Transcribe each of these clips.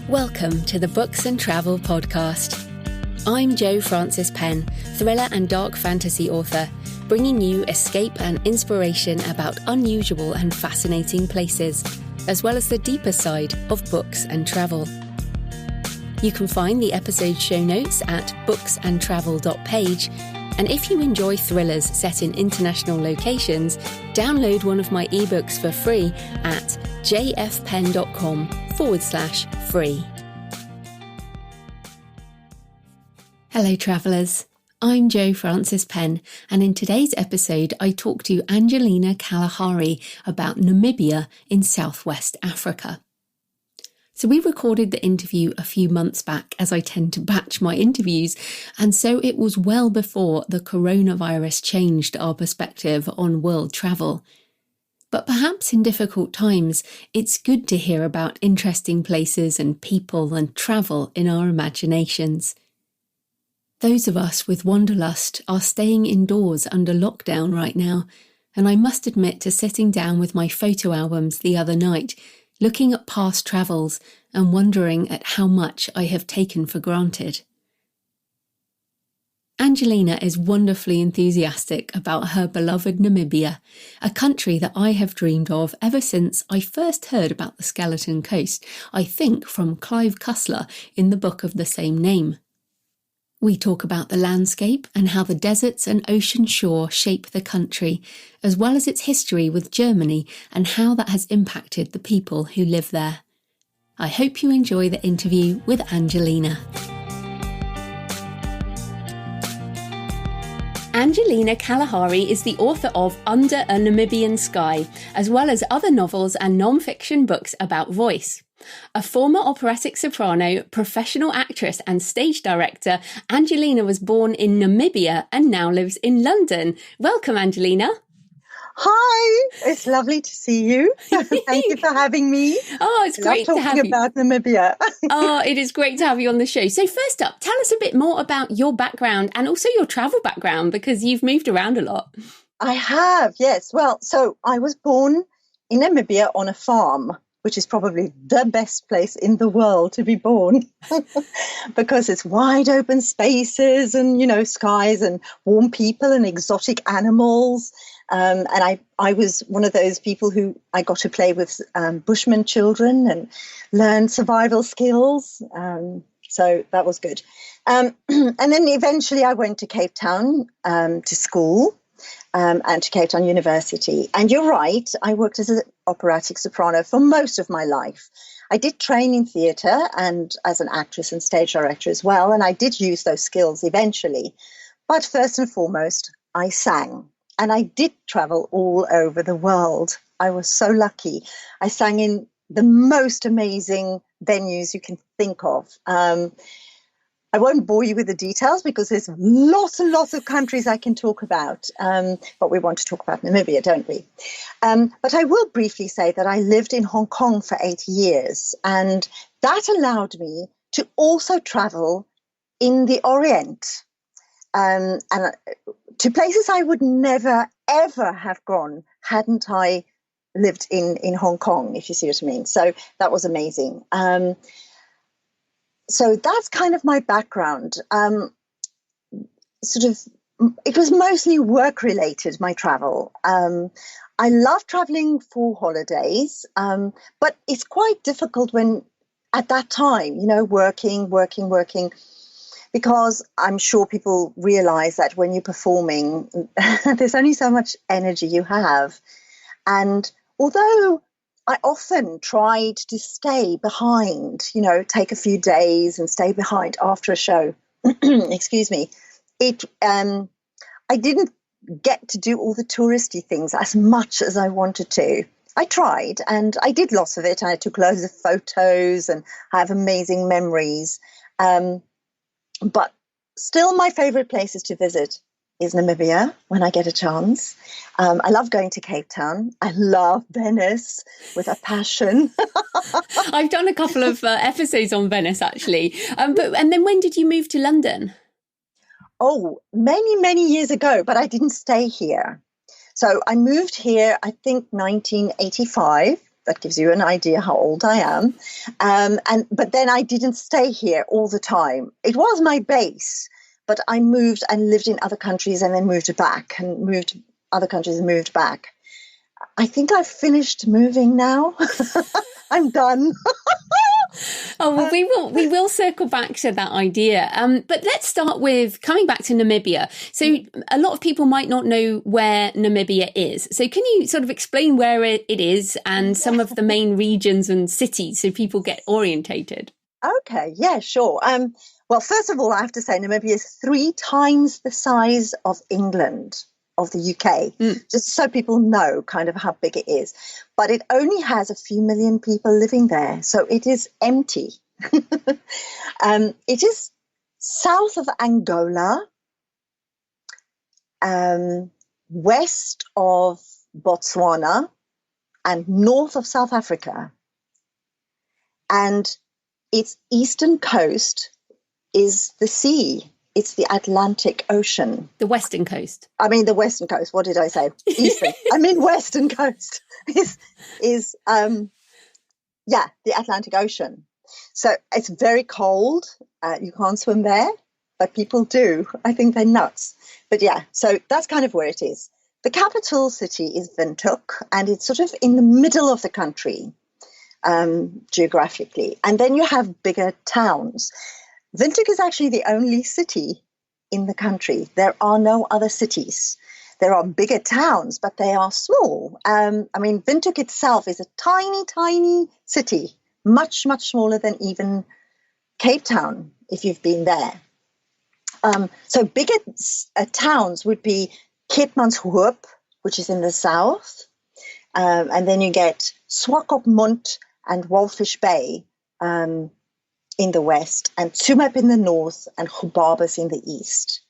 Welcome to the Books and Travel Podcast. I'm J.F.Penn, thriller and dark fantasy author, bringing you escape and inspiration about unusual and fascinating places, as well as the deeper side of books and travel. You can find the episode show notes at booksandtravel.page, and if you enjoy thrillers set in international locations, download one of my ebooks for free at jfpenn.com/free. Hello travellers, I'm J.F.Penn, and in today's episode I talk to Angelina Kalahari about Namibia in southwest Africa. So we recorded the interview a few months back, as I tend to batch my interviews, and so it was well before the coronavirus changed our perspective on world travel. But perhaps in difficult times, it's good to hear about interesting places and people and travel in our imaginations. Those of us with wanderlust are staying indoors under lockdown right now, and I must admit to sitting down with my photo albums the other night, looking at past travels and wondering at how much I have taken for granted. Angelina is wonderfully enthusiastic about her beloved Namibia, a country that I have dreamed of ever since I first heard about the Skeleton Coast, I think from Clive Cussler in the book of the same name. We talk about the landscape and how the deserts and ocean shore shape the country, as well as its history with Germany and how that has impacted the people who live there. I hope you enjoy the interview with Angelina. Angelina Kalahari is the author of Under a Namibian Sky, as well as other novels and non-fiction books about voice. A former operatic soprano, professional actress and stage director, Angelina was born in Namibia and now lives in London. Welcome, Angelina. Hi, it's lovely to see you. Thank you for having me. Oh, it's great to have you. Talking about Namibia. Oh, it is great to have you on the show. So first up, tell us a bit more about your background and also your travel background, because you've moved around a lot. I have, yes. Well, so I was born in Namibia on a farm, which is probably the best place in the world to be born because it's wide open spaces and, skies and warm people and exotic animals. And I was one of those people who I got to play with Bushman children and learn survival skills. So that was good. And then eventually I went to Cape Town to school. And to Cape Town University. And you're right, I worked as an operatic soprano for most of my life. I did train in theatre and as an actress and stage director as well, and I did use those skills eventually. But first and foremost, I sang, and I did travel all over the world. I was so lucky. I sang in the most amazing venues you can think of. I won't bore you with the details because there's lots and lots of countries I can talk about, but we want to talk about Namibia, don't we? But I will briefly say that I lived in Hong Kong for 8 years, and that allowed me to also travel in the Orient and to places I would never, ever have gone hadn't I lived in Hong Kong, if you see what I mean. So that was amazing. So that's kind of my background. It was mostly work related, my travel. I love traveling for holidays, but it's quite difficult when at that time, working, because I'm sure people realize that when you're performing, there's only so much energy you have. And although I often tried to stay behind, take a few days and stay behind after a show. Excuse me. I didn't get to do all the touristy things as much as I wanted to. I tried and I did lots of it. And I took loads of photos and I have amazing memories. But still my favorite places to visit is Namibia when I get a chance. I love going to Cape Town. I love Venice with a passion. I've done a couple of episodes on Venice, actually. And then when did you move to London? Oh, many, many years ago, but I didn't stay here. So I moved here, I think, 1985. that gives you an idea how old I am. But then I didn't stay here all the time. It was my base, but I moved and lived in other countries and then moved back and moved to other countries and moved back. I think I've finished moving now. I'm done. Oh, well, we will circle back to that idea. But let's start with coming back to Namibia. So a lot of people might not know where Namibia is. So can you sort of explain where it is and some of the main regions and cities so people get orientated? Okay, yeah, sure. Well, first of all, I have to say Namibia is 3 times the size of England, of the UK, just so people know kind of how big it is. But it only has a few million people living there, so it is empty. It is south of Angola, west of Botswana, and north of South Africa. And its eastern coast is the sea. It's the Atlantic Ocean. The western coast. I mean, the western coast. What did I say? Eastern. I mean, western coast is the Atlantic Ocean. So it's very cold. You can't swim there, but people do. I think they're nuts. But yeah, so that's kind of where it is. The capital city is Windhoek, and it's sort of in the middle of the country geographically. And then you have bigger towns. Windhoek is actually the only city in the country. There are no other cities. There are bigger towns, but they are small. I mean, Windhoek itself is a tiny, tiny city, much, much smaller than even Cape Town, if you've been there. So bigger towns would be Keetmanshoop, which is in the south. And then you get Swakopmund and Walfish Bay in the west, and Tsumeb in the north, and Gobabis in the east.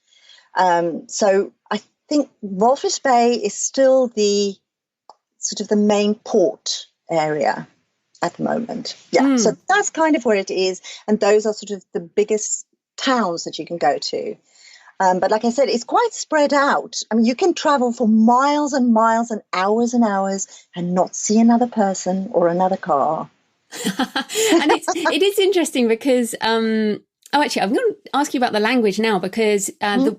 So I think Walfish Bay is still the sort of the main port area at the moment. Yeah, so that's kind of where it is, and those are sort of the biggest towns that you can go to. But like I said, it's quite spread out. I mean, you can travel for miles and miles and hours and not see another person or another car. And it is interesting because actually I'm going to ask you about the language now, because the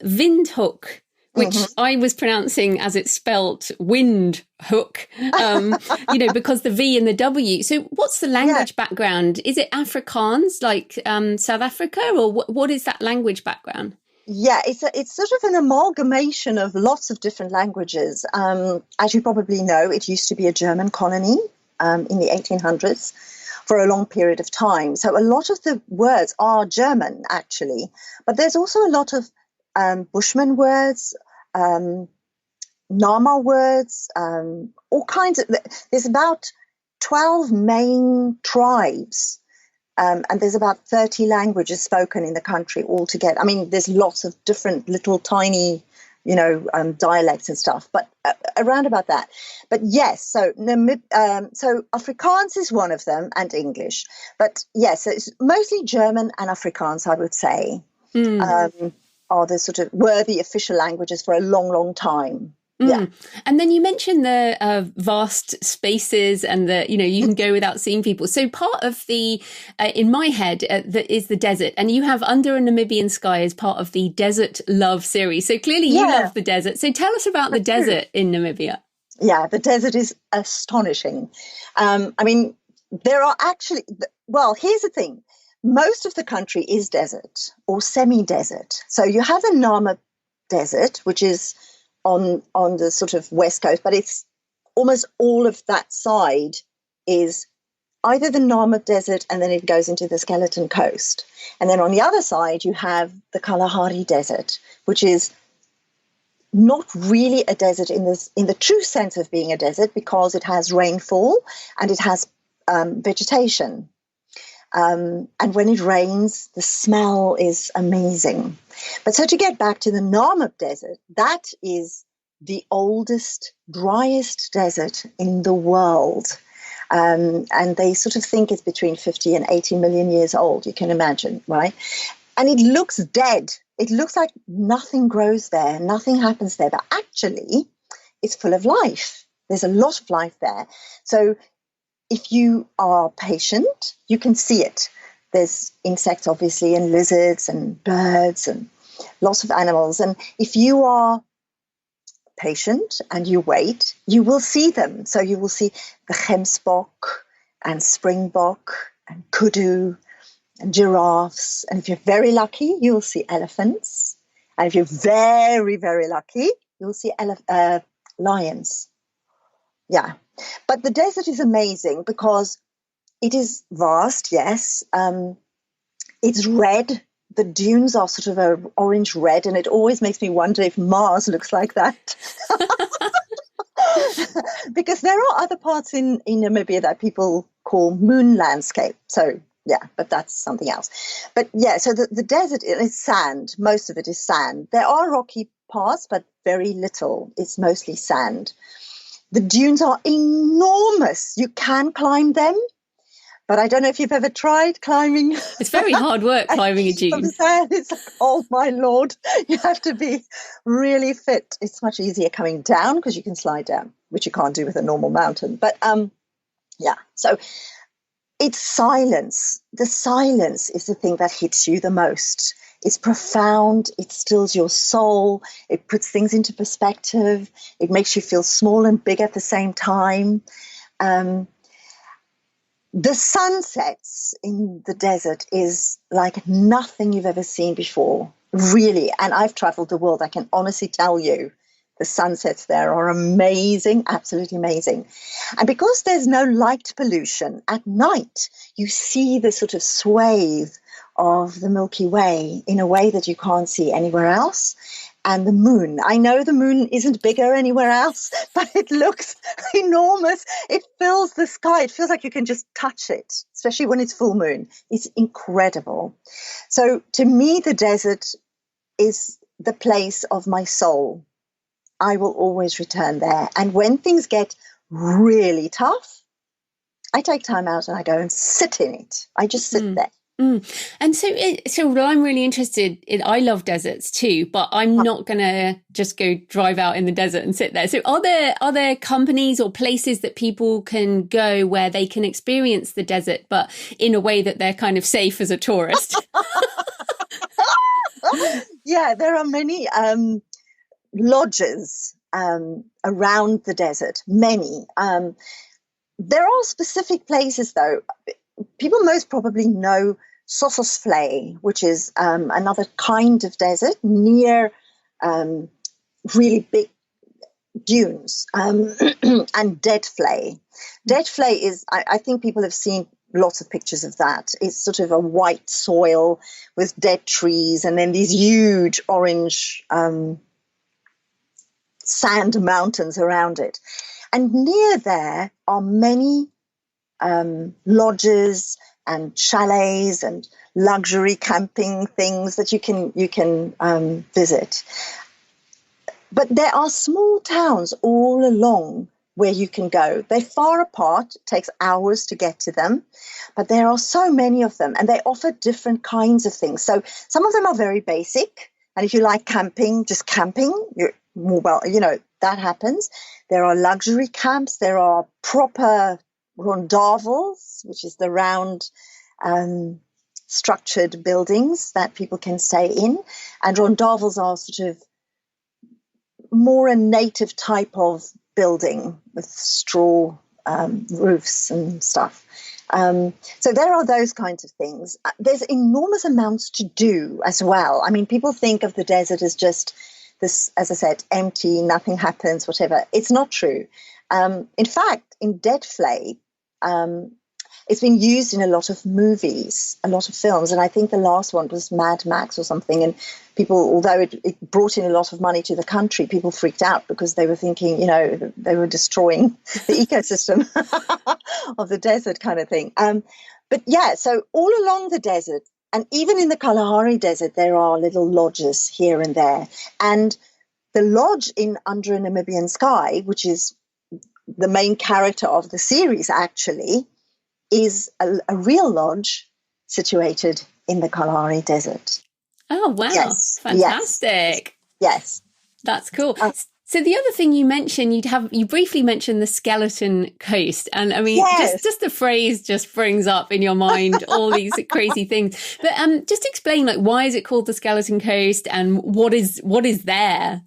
Windhoek, which I was pronouncing as it's spelt Windhoek, because the V and the W. So what's the language background? Is it Afrikaans, like South Africa, or what is that language background? Yeah, it's sort of an amalgamation of lots of different languages. As you probably know, it used to be a German colony in the 1800s for a long period of time. So a lot of the words are German, actually. But there's also a lot of Bushman words, Nama words, all kinds of... There's about 12 main tribes, and there's about 30 languages spoken in the country altogether. I mean, there's lots of different little tiny dialects and stuff, but around about that. But yes, so Afrikaans is one of them, and English. But yes, it's mostly German and Afrikaans, I would say, are the sort of were the official languages for a long, long time. Yeah. And then you mentioned the vast spaces and you can go without seeing people. So part of the, in my head, is the desert. And you have Under a Namibian Sky as part of the Desert Love series. So clearly you love the desert. So tell us about the desert in Namibia. Yeah, the desert is astonishing. I mean, there are actually, well, here's the thing. Most of the country is desert or semi-desert. So you have the Nama Desert, which is on the sort of west coast, but it's almost all of that side is either the Nama Desert and then it goes into the Skeleton Coast. And then on the other side, you have the Kalahari Desert, which is not really a desert in the true sense of being a desert, because it has rainfall and it has vegetation. And when it rains, the smell is amazing. But so to get back to the Namib Desert, that is the oldest, driest desert in the world. And they sort of think it's between 50 and 80 million years old, you can imagine, right? And it looks dead. It looks like nothing grows there, nothing happens there. But actually, it's full of life. There's a lot of life there. So if you are patient, you can see it. There's insects, obviously, and lizards and birds and lots of animals. And if you are patient and you wait, you will see them. So you will see the gemsbok and springbok and kudu and giraffes. And if you're very lucky, you'll see elephants. And if you're very, very lucky, you'll see lions. Yeah. But the desert is amazing because it is vast, yes. It's red. The dunes are sort of an orange red, and it always makes me wonder if Mars looks like that. Because there are other parts in Namibia that people call moon landscape. So, yeah, but that's something else. But, yeah, so the desert is sand. Most of it is sand. There are rocky parts, but very little. It's mostly sand. The dunes are enormous. You can climb them. But I don't know if you've ever tried climbing. It's very hard work climbing a dune. It's like, oh my Lord, you have to be really fit. It's much easier coming down because you can slide down, which you can't do with a normal mountain. But yeah, so it's silence. The silence is the thing that hits you the most. It's profound. It stills your soul. It puts things into perspective. It makes you feel small and big at the same time. The sunsets in the desert is like nothing you've ever seen before, really. And I've traveled the world. I can honestly tell you the sunsets there are amazing, absolutely amazing. And because there's no light pollution, at night you see the sort of swathe of the Milky Way in a way that you can't see anywhere else. And the moon. I know the moon isn't bigger anywhere else, but it looks enormous. It fills the sky. It feels like you can just touch it, especially when it's full moon. It's incredible. So to me, the desert is the place of my soul. I will always return there. And when things get really tough, I take time out and I go and sit in it. I just sit there. And so I'm really interested I love deserts too, but I'm not going to just go drive out in the desert and sit there. So are there companies or places that people can go where they can experience the desert, but in a way that they're kind of safe as a tourist? Yeah, there are many lodges around the desert, many. There are specific places, though. People most probably know Sossusvlei, which is another kind of desert near really big dunes, and Deadvlei. Deadvlei is, I think people have seen lots of pictures of that. It's sort of a white soil with dead trees and then these huge orange sand mountains around it. And near there are many lodges and chalets and luxury camping things that you can visit. But there are small towns all along where you can go. They're far apart. It takes hours to get to them. But there are so many of them, and they offer different kinds of things. So some of them are very basic. And if you like camping, just camping, you're more well, that happens. There are luxury camps. There are proper rondavels, which is the round structured buildings that people can stay in. And rondavels are sort of more a native type of building with straw roofs and stuff. So there are those kinds of things. There's enormous amounts to do as well. I mean, people think of the desert as just this, as I said, empty, nothing happens, whatever. It's not true. In fact, in Deadvlei, it's been used in a lot of movies, a lot of films. And I think the last one was Mad Max or something. And people, although it brought in a lot of money to the country, people freaked out because they were thinking, they were destroying the ecosystem of the desert kind of thing. But yeah, so all along the desert, and even in the Kalahari Desert, there are little lodges here and there. And the lodge in Under a Namibian Sky, which is the main character of the series, actually, is a real lodge situated in the Kalahari Desert. Oh, wow. Yes. Fantastic. Yes. That's cool. So the other thing you mentioned, you briefly mentioned the skeleton coast. And I mean, Yes. just the phrase just brings up in your mind all these crazy things. But just explain, like, why is it called the skeleton coast and what is there?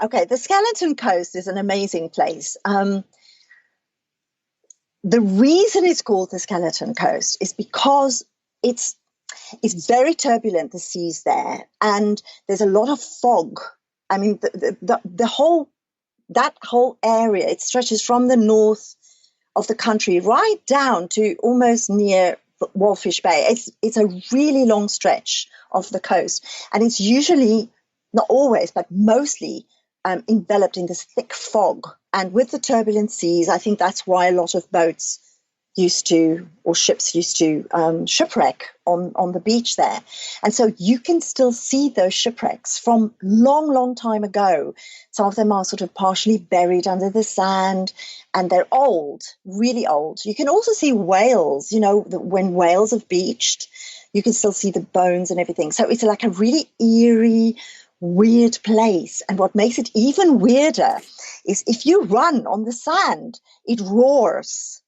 Okay, the Skeleton Coast is an amazing place. The reason it's called the Skeleton Coast is because it's very turbulent, the seas there, and there's a lot of fog. I mean, the whole that whole area, it stretches from the north of the country right down to almost near Walfish Bay. It's a really long stretch of the coast, and it's usually, not always, but mostly enveloped in this thick fog. And with the turbulent seas, I think that's why a lot of boats ships used to shipwreck on the beach there. And so you can still see those shipwrecks from long time ago. Some of them are sort of partially buried under the sand, and they're old, really old. You can also see whales, when whales have beached, you can still see the bones and everything. So it's like a really eerie, weird place. And what makes it even weirder is if you run on the sand, it roars.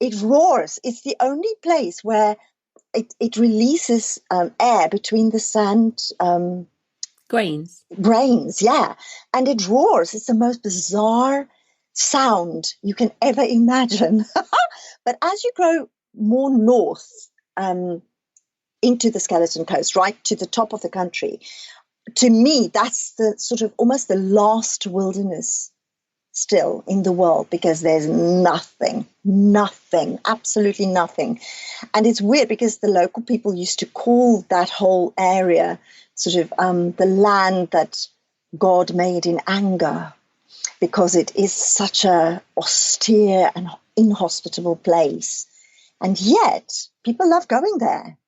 It roars. It's the only place where it releases air between the sand grains, yeah. And it roars. It's the most bizarre sound you can ever imagine. But as you go more north into the Skeleton Coast, right to the top of the country, to me, that's the sort of almost the last wilderness still in the world, because there's nothing, absolutely nothing. And it's weird because the local people used to call that whole area sort of the land that God made in anger, because it is such a austere and inhospitable place. And yet people love going there.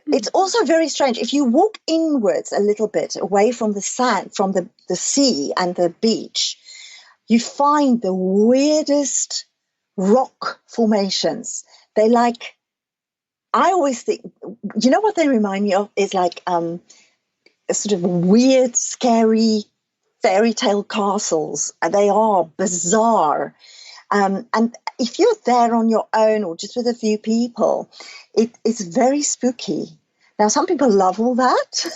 It's also very strange. If you walk inwards a little bit away from the sand, from the sea and the beach, you find the weirdest rock formations. I always think, what they remind me of is like a sort of weird, scary fairy tale castles. They are bizarre. And if you're there on your own or just with a few people, it's very spooky. Now, some people love all that.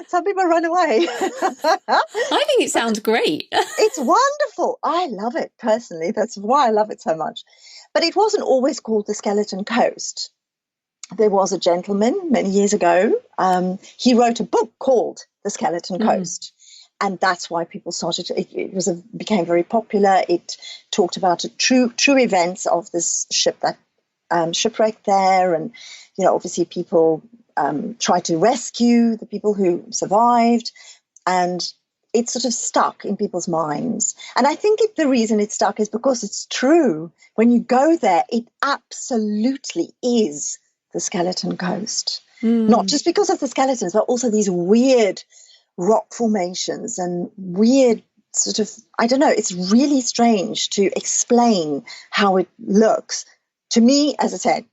Some people run away. I think it sounds great. It's wonderful. I love it personally. That's why I love it so much. But it wasn't always called the Skeleton Coast. There was a gentleman many years ago. He wrote a book called The Skeleton Coast. And that's why people started. It became very popular. It talked about true events of this ship that shipwrecked there, and obviously people tried to rescue the people who survived, and it sort of stuck in people's minds. And I think the reason it stuck is because it's true. When you go there, it absolutely is the Skeleton Coast. Not just because of the skeletons, but also these weird rock formations and weird sort of, I don't know, it's really strange to explain how it looks. To me, as I said,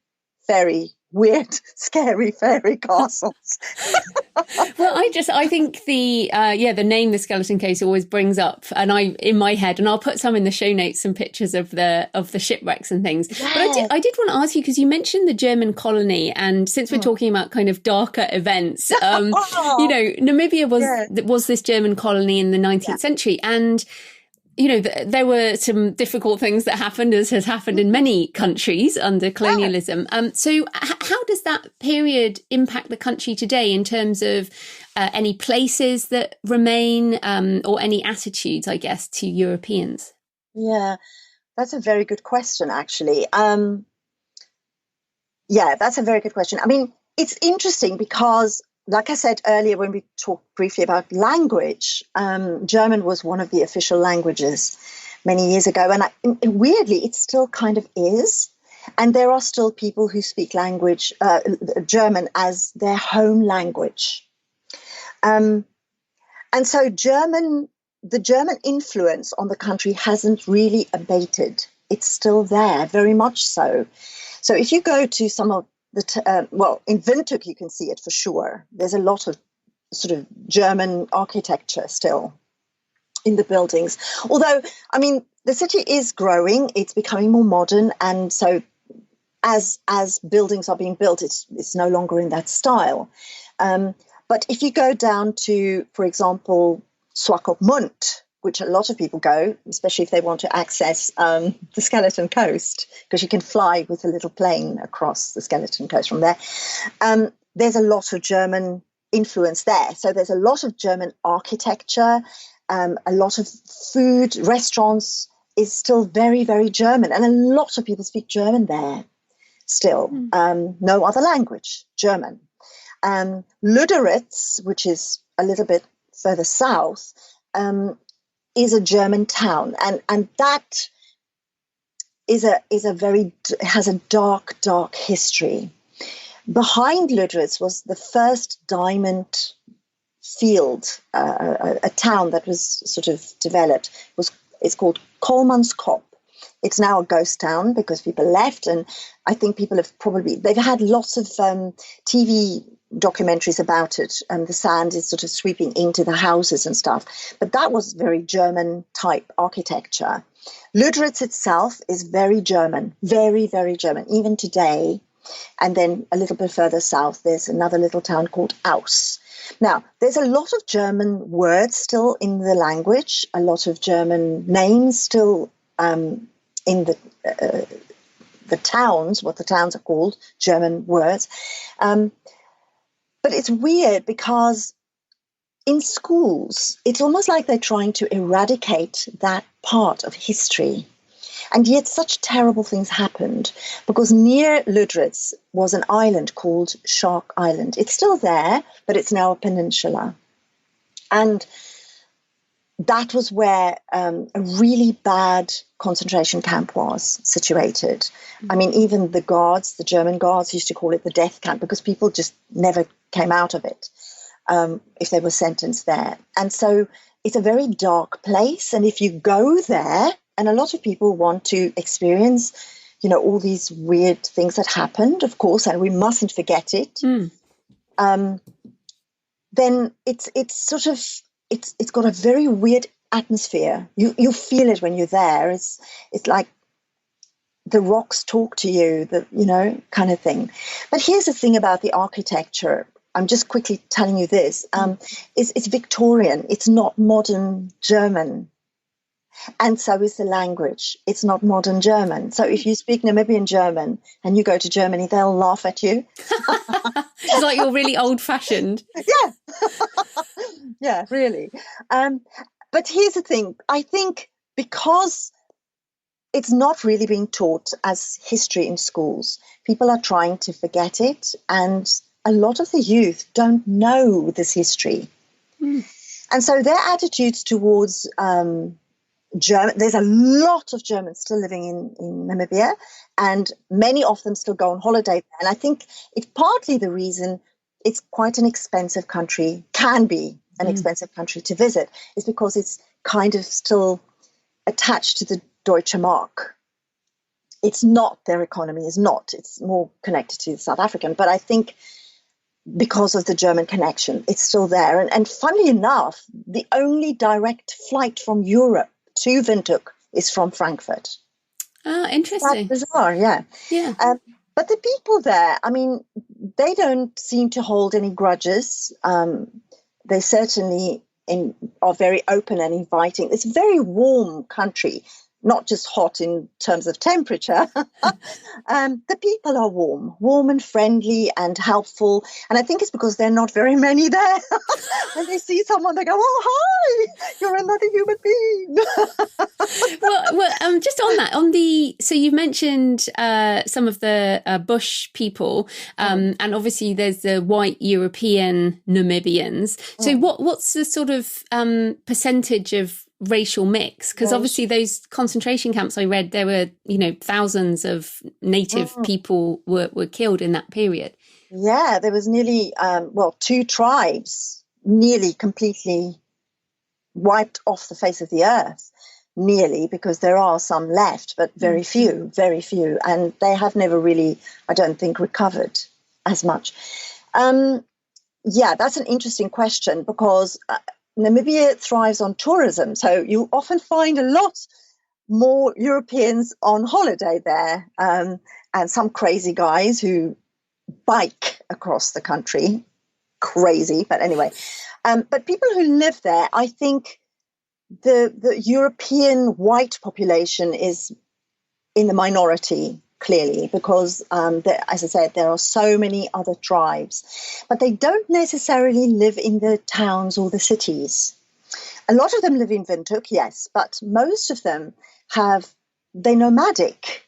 very weird, scary fairy castles. Well, I think the name The Skeleton Coast always brings up, and in my head, and I'll put some in the show notes, some pictures of the shipwrecks and things. Yes. But I did want to ask you, because you mentioned the German colony, and since we're talking about kind of darker events, Namibia was this German colony in the 19th century, and there were some difficult things that happened, as has happened in many countries under colonialism. So how does that period impact the country today in terms of any places that remain or any attitudes, I guess, to Europeans? Yeah, that's a very good question, actually. That's a very good question. I mean, it's interesting because, like I said earlier, when we talked briefly about language, German was one of the official languages many years ago. And weirdly, it still kind of is. And there are still people who speak German as their home language. And so the German influence on the country hasn't really abated. It's still there, very much so. So if you go to some of in Windhoek, you can see it for sure. There's a lot of sort of German architecture still. in the buildings. Although, I mean, the city is growing, it's becoming more modern, and so as buildings are being built, it's no longer in that style. But if you go down to, for example, Swakopmund, which a lot of people go, especially if they want to access the Skeleton Coast, because you can fly with a little plane across the Skeleton Coast from there. There's a lot of German influence there. So there's a lot of German architecture, a lot of food, restaurants is still very, very German. And a lot of people speak German there still. No other language, German. Lüderitz, which is a little bit further south, is a German town, and that has a dark history. Behind Lüderitz was the first diamond field, a town that was sort of developed. It's called Koolmanskop. It's now a ghost town because people left, and I think people they've had lots of TV documentaries about it, and the sand is sort of sweeping into the houses and stuff. But that was very German type architecture. Lüderitz itself is very German, very, very German, even today. And then a little bit further south, there's another little town called Aus. Now, there's a lot of German words still in the language, a lot of German names still in the towns, what the towns are called, German words. But it's weird because in schools, it's almost like they're trying to eradicate that part of history. And yet such terrible things happened because near Lüderitz was an island called Shark Island. It's still there, but it's now a peninsula. And that was where a really bad concentration camp was situated. I mean, even the German guards used to call it the death camp because people just never came out of it if they were sentenced there. And so it's a very dark place. And if you go there, and a lot of people want to experience, all these weird things that happened, of course, and we mustn't forget it, then it's got a very weird atmosphere. You feel it when you're there. It's like the rocks talk to you, kind of thing. But here's the thing about the architecture. I'm just quickly telling you this. It's Victorian. It's not modern German. And so is the language. It's not modern German. So if you speak Namibian German and you go to Germany, they'll laugh at you. It's like you're really old-fashioned. Yeah. Yeah, really. But here's the thing. I think because it's not really being taught as history in schools, people are trying to forget it. And a lot of the youth don't know this history. And so their attitudes towards German, there's a lot of Germans still living in Namibia, and many of them still go on holiday there. And I think it's partly the reason it's quite an expensive country, can be an expensive country to visit, is because it's kind of still attached to the Deutsche Mark. It's not, their economy is not, it's more connected to the South African. But I think because of the German connection, it's still there. And funnily enough, the only direct flight from Europe to Windhoek is from Frankfurt. Oh, interesting. That's bizarre, yeah. Yeah. But the people there, I mean, they don't seem to hold any grudges. They certainly are very open and inviting. It's a very warm country, not just hot in terms of temperature. The people are warm and friendly and helpful. And I think it's because there are not very many there. When they see someone, they go, "Oh, hi, you're another human being." well, just on that, so you've mentioned some of the bush people, and obviously there's the white European Namibians. So what's the sort of percentage of racial mix? Because obviously those concentration camps I read, there were thousands of native people were killed in that period. Yeah, there was nearly 2 tribes nearly completely wiped off the face of the earth, nearly, because there are some left, but very few, and they have never really, I don't think, recovered as much. Yeah, that's an interesting question because Namibia thrives on tourism. So you often find a lot more Europeans on holiday there, and some crazy guys who bike across the country. Crazy, but anyway. But people who live there, I think the European white population is in the minority, clearly, because, as I said, there are so many other tribes, but they don't necessarily live in the towns or the cities. A lot of them live in Windhoek, yes, but most of them they're nomadic.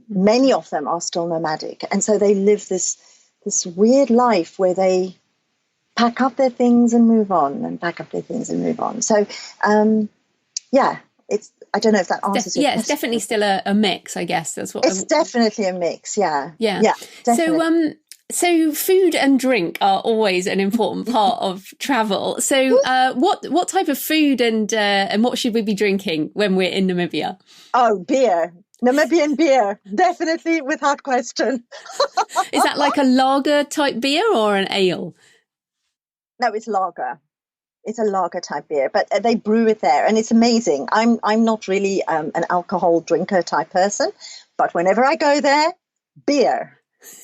Many of them are still nomadic. And so they live this weird life where they pack up their things and move on, and pack up their things and move on. So, I don't know if that answers your question. It's definitely still a mix, I guess. That's what it's definitely a mix. Yeah. Definitely. So food and drink are always an important part of travel. So what type of food and what should we be drinking when we're in Namibia? Oh, beer. Namibian beer, definitely, without question. Is that like a lager type beer or an ale? No, it's lager. It's a lager type beer, but they brew it there, and it's amazing. I'm not really an alcohol drinker type person, but whenever I go there, beer.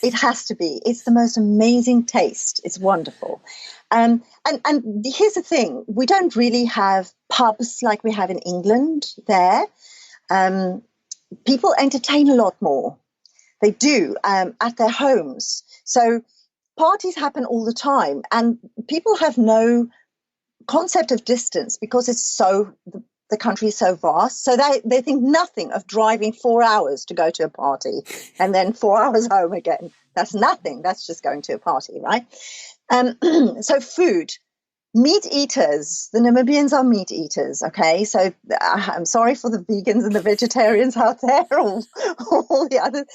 It has to be. It's the most amazing taste. It's wonderful. And here's the thing: we don't really have pubs like we have in England there. People entertain a lot more. They do at their homes. So parties happen all the time, and people have no concept of distance because the country is so vast. So they think nothing of driving 4 hours to go to a party and then 4 hours home again. That's nothing. That's just going to a party, right? So food, meat eaters. The Namibians are meat eaters, okay? So I'm sorry for the vegans and the vegetarians out there, or all the other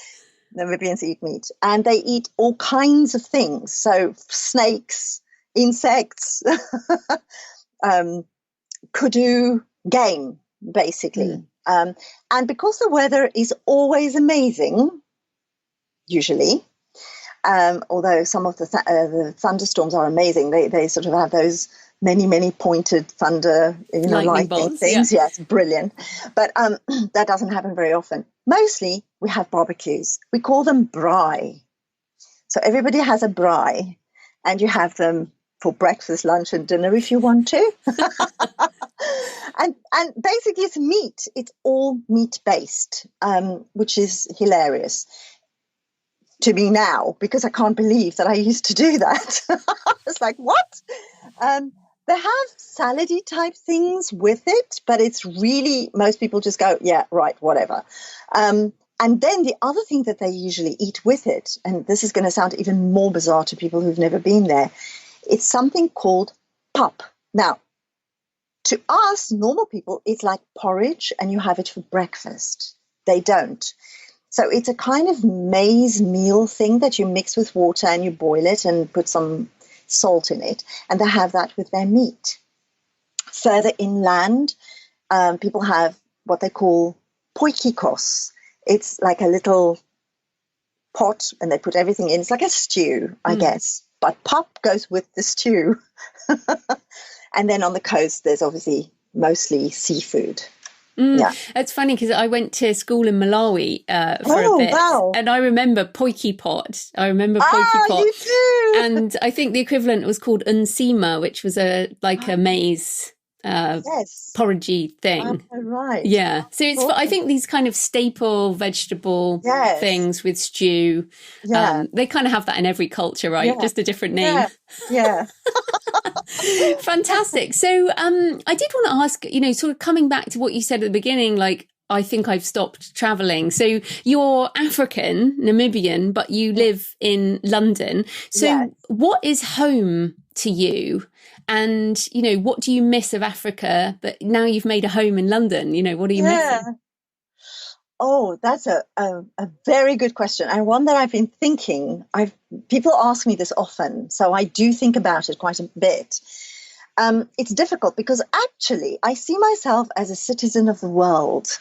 Namibians eat meat. And they eat all kinds of things. So snakes, insects, kudu, game, basically. And because the weather is always amazing, usually, although some of the thunderstorms are amazing, they sort of have those many pointed thunder, lightning things. Yeah, it's brilliant. But that doesn't happen very often. Mostly we have barbecues. We call them braai. So everybody has a braai, and you have them for breakfast, lunch, and dinner if you want to. And basically it's meat. It's all meat-based, which is hilarious to me now, because I can't believe that I used to do that. It's like, what? They have salady type things with it, but it's really, most people just go, yeah, right, whatever. And then the other thing that they usually eat with it, and this is going to sound even more bizarre to people who've never been there, it's something called pap. Now, to us, normal people, it's like porridge, and you have it for breakfast. They don't. So it's a kind of maize meal thing that you mix with water and you boil it and put some salt in it. And they have that with their meat. Further inland, people have what they call poikikos. It's like a little pot, and they put everything in. It's like a stew, I guess. But pap goes with the stew. And then on the coast, there's obviously mostly seafood. Yeah. It's funny because I went to school in Malawi for a bit. Wow. And I remember poiki pot. You do. And I think the equivalent was called unsima, which was a maize porridgey thing. Right. Yeah. So it's I think these kind of staple vegetable things with stew. Yeah. They kind of have that in every culture, right? Yeah. Just a different name. Yeah. Fantastic. So I did want to ask, sort of coming back to what you said at the beginning, like, I think I've stopped traveling. So you're African, Namibian, but you live in London. So what is home to you? And, what do you miss of Africa? But now you've made a home in London, what are you missing? Oh, that's a very good question, and one that I've been thinking. People ask me this often, so I do think about it quite a bit. It's difficult because actually I see myself as a citizen of the world.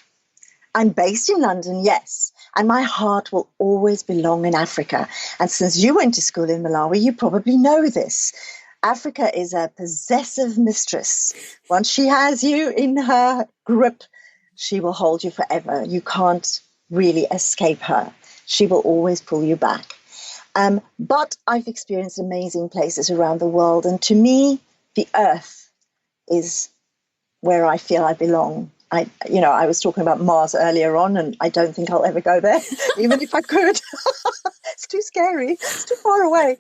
I'm based in London, yes, and my heart will always belong in Africa. And since you went to school in Malawi, you probably know this. Africa is a possessive mistress. Once she has you in her grip, she will hold you forever. You can't really escape her. She will always pull you back. But I've experienced amazing places around the world. And to me, the earth is where I feel I belong. I was talking about Mars earlier on, and I don't think I'll ever go there, even if I could. It's too scary. It's too far away.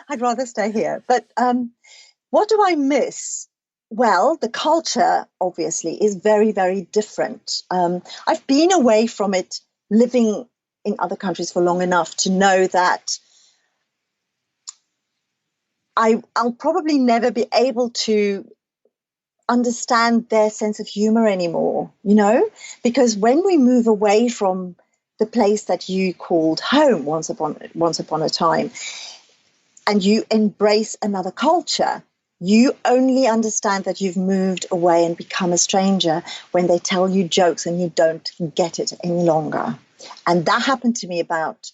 I'd rather stay here. But what do I miss? Well, the culture, obviously, is very, very different. I've been away from it, living in other countries for long enough to know that I'll probably never be able to understand their sense of humor anymore, because when we move away from the place that you called home once upon a time, and you embrace another culture, you only understand that you've moved away and become a stranger when they tell you jokes and you don't get it any longer. And that happened to me about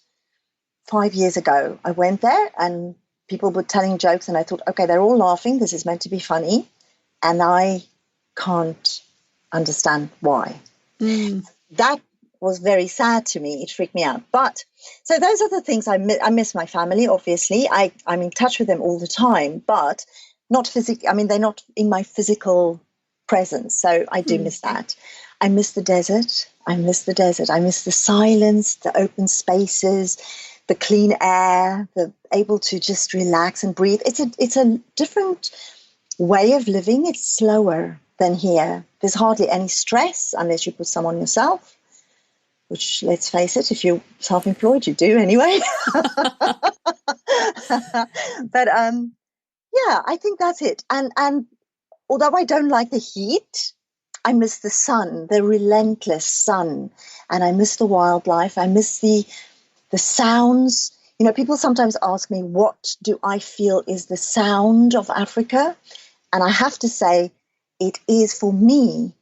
5 years ago. I went there and people were telling jokes and I thought, okay, they're all laughing. This is meant to be funny. And I can't understand why. That was very sad to me. It freaked me out. But so those are the things I miss my family, obviously. I'm in touch with them all the time, but not physically. I mean, they're not in my physical presence. So I do miss that. I miss the desert. I miss the silence, the open spaces, the clean air, the able to just relax and breathe. It's a different way of living. It's slower than here. There's hardly any stress unless you put some on yourself, which, let's face it, if you're self-employed, you do anyway. But yeah, I think that's it. And although I don't like the heat, I miss the sun, the relentless sun, and I miss the wildlife. I miss the sounds. People sometimes ask me, what do I feel is the sound of Africa? And I have to say, it is for me,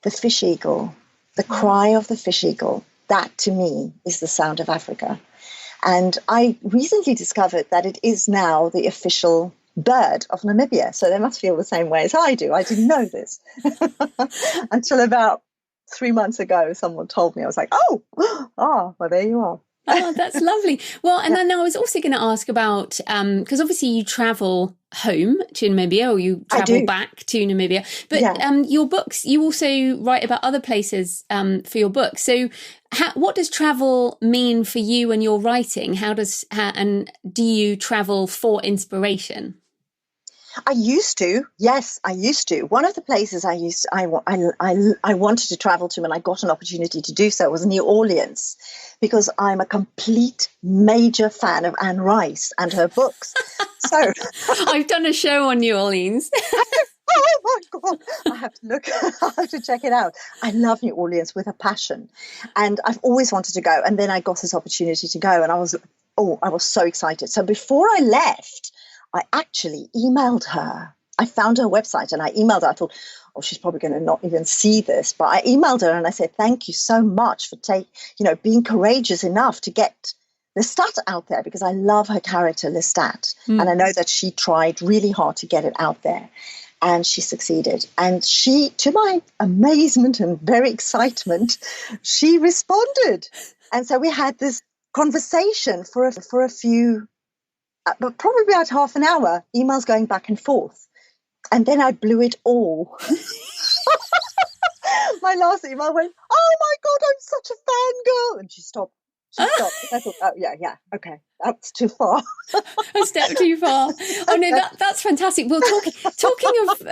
the fish eagle, the cry of the fish eagle. That to me is the sound of Africa. And I recently discovered that it is now the official bird of Namibia. So they must feel the same way as I do. I didn't know this until about 3 months ago. Someone told me. I was like, well, there you are. Oh, that's lovely. Well, and then I was also going to ask about, because obviously you travel home to Namibia or you travel back to Namibia, but your books, you also write about other places for your books. So what does travel mean for you and your writing? And do you travel for inspiration? I used to. Yes, I used to. One of the places I wanted to travel to, and I got an opportunity to do so, was New Orleans, because I'm a complete major fan of Anne Rice and her books. So I've done a show on New Orleans. Oh my God, I have to look, I have to check it out. I love New Orleans with a passion, and I've always wanted to go. And then I got this opportunity to go, and I was so excited. So before I left, I actually emailed her. I found her website and I emailed her. I thought, she's probably going to not even see this. But I emailed her and I said, thank you so much for being courageous enough to get Lestat out there, because I love her character, Lestat. And I know that she tried really hard to get it out there. And she succeeded. And she, to my amazement and very excitement, she responded. And so we had this conversation for a few, but probably about half an hour, emails going back and forth. And then I blew it all. My last email went, oh my God, I'm such a fangirl. And she stopped. I thought, okay, that's too far. A step too far. Oh no, that's fantastic. Well, talking of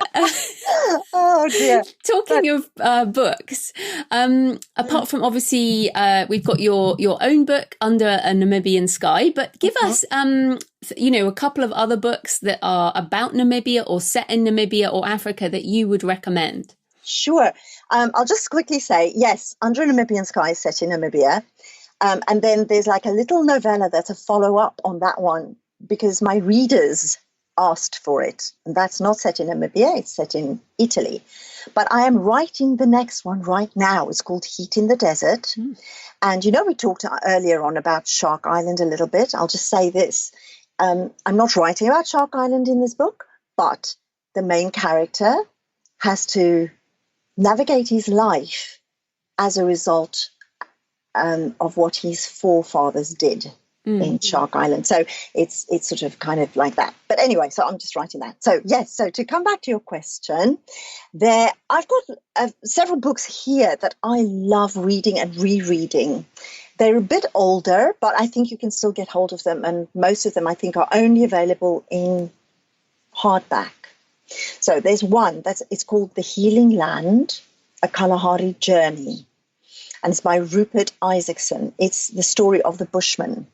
oh dear, talking of books. Apart from obviously, we've got your own book, Under a Namibian Sky. But give us, a couple of other books that are about Namibia or set in Namibia or Africa that you would recommend. Sure. I'll just quickly say, yes, Under a Namibian Sky is set in Namibia. And then there's like a little novella that's a follow-up on that one, because my readers asked for it. And that's not set in Namibia, it's set in Italy. But I am writing the next one right now. It's called Heat in the Desert. And, we talked earlier on about Shark Island a little bit. I'll just say this. I'm not writing about Shark Island in this book, but the main character has to navigate his life as a result of what his forefathers did in Shark Island. So it's sort of kind of like that. But anyway, so I'm just writing that. So yes, so to come back to your question, I've got several books here that I love reading and rereading. They're a bit older, but I think you can still get hold of them. And most of them, I think, are only available in hardback. So there's one it's called The Healing Land, A Kalahari Journey. And it's by Rupert Isaacson. It's the story of the Bushmen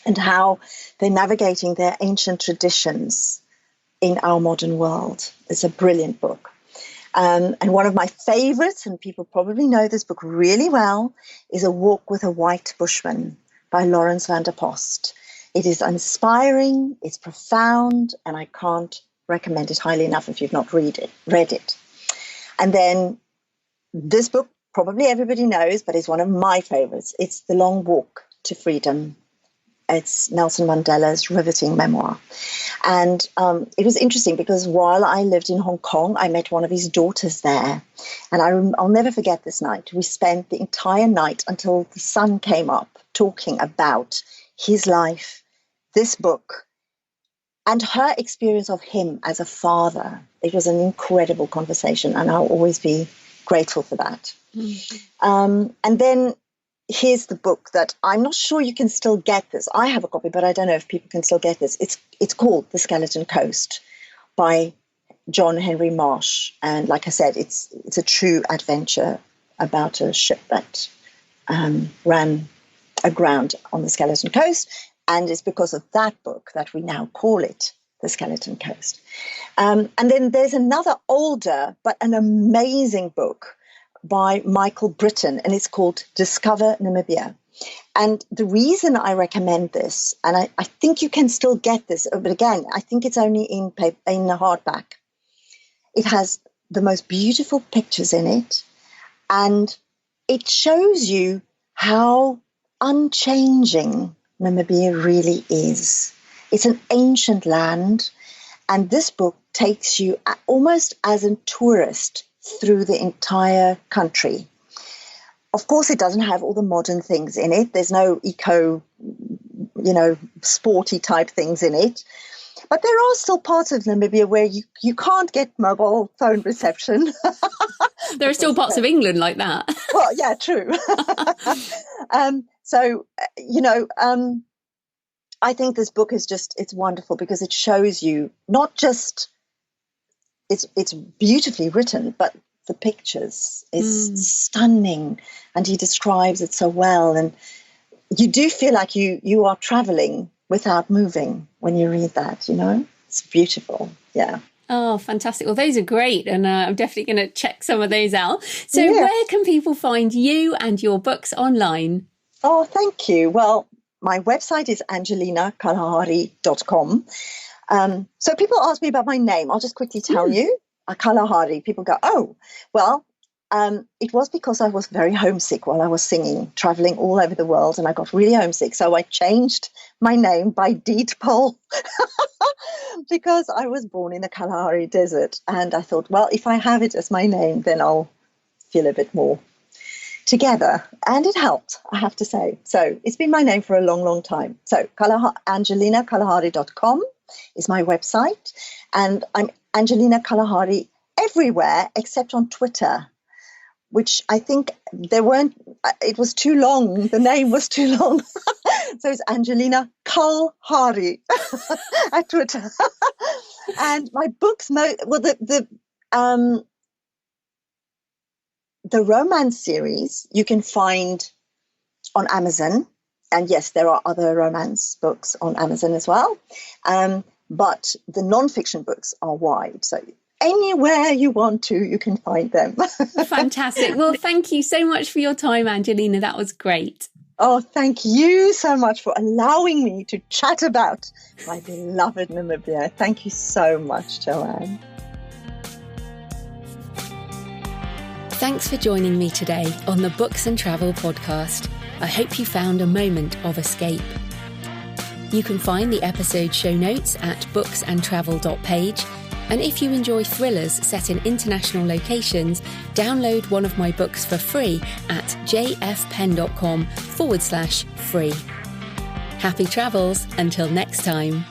and how they're navigating their ancient traditions in our modern world. It's a brilliant book. And one of my favorites, and people probably know this book really well, is A Walk with a White Bushman by Lawrence van der Post. It is inspiring, it's profound, and I can't recommend it highly enough if you've not read it. And then this book, probably everybody knows, but it's one of my favorites. It's The Long Walk to Freedom. It's Nelson Mandela's riveting memoir. And it was interesting because while I lived in Hong Kong, I met one of his daughters there. And I'll never forget this night. We spent the entire night until the sun came up talking about his life, this book, and her experience of him as a father. It was an incredible conversation, and I'll always be grateful for that. And then here's the book that I'm not sure you can still get this. I have a copy, but I don't know if people can still get this. It's called The Skeleton Coast by John Henry Marsh. And like I said, it's a true adventure about a ship that ran aground on the Skeleton Coast. And it's because of that book that we now call it The Skeleton Coast. And then there's another older but an amazing book by Michael Britton, and it's called Discover Namibia. And the reason I recommend this, and I think you can still get this, but again, I think it's only in the hardback. It has the most beautiful pictures in it, and it shows you how unchanging Namibia really is. It's an ancient land, and this book takes you almost as a tourist through the entire country. Of course, it doesn't have all the modern things in it. There's no sporty type things in it. But there are still parts of Namibia where you can't get mobile phone reception. There are still parts of England like that. Well, yeah, true. I think this book is it's wonderful because it shows you not just it's beautifully written, but the pictures is stunning, and he describes it so well. And you do feel like you are traveling without moving when you read that, It's beautiful. Yeah. Oh, fantastic. Well, those are great. And I'm definitely going to check some of those out. So where can people find you and your books online? Oh, thank you. Well, my website is angelinakalahari.com. So people ask me about my name. I'll just quickly tell you. Kalahari. People go, oh, well, it was because I was very homesick while I was singing, traveling all over the world, and I got really homesick. So I changed my name by deed poll because I was born in the Kalahari Desert. And I thought, well, if I have it as my name, then I'll feel a bit more together. And it helped, I have to say. So it's been my name for a long, long time. So AngelinaKalahari.com is my website. And I'm Angelina Kalahari everywhere except on Twitter, which I think it was too long. The name was too long. So it's Angelina Kalahari at Twitter. And my books, the romance series you can find on Amazon. And yes, there are other romance books on Amazon as well. But the nonfiction books are wide. So anywhere you want to, you can find them. Fantastic. Well, thank you so much for your time, Angelina. That was great. Oh, thank you so much for allowing me to chat about my beloved Namibia. Thank you so much, Joanne. Thanks for joining me today on the Books and Travel podcast. I hope you found a moment of escape. You can find the episode show notes at booksandtravel.page. And if you enjoy thrillers set in international locations, download one of my books for free at jfpenn.com/free. Happy travels until next time.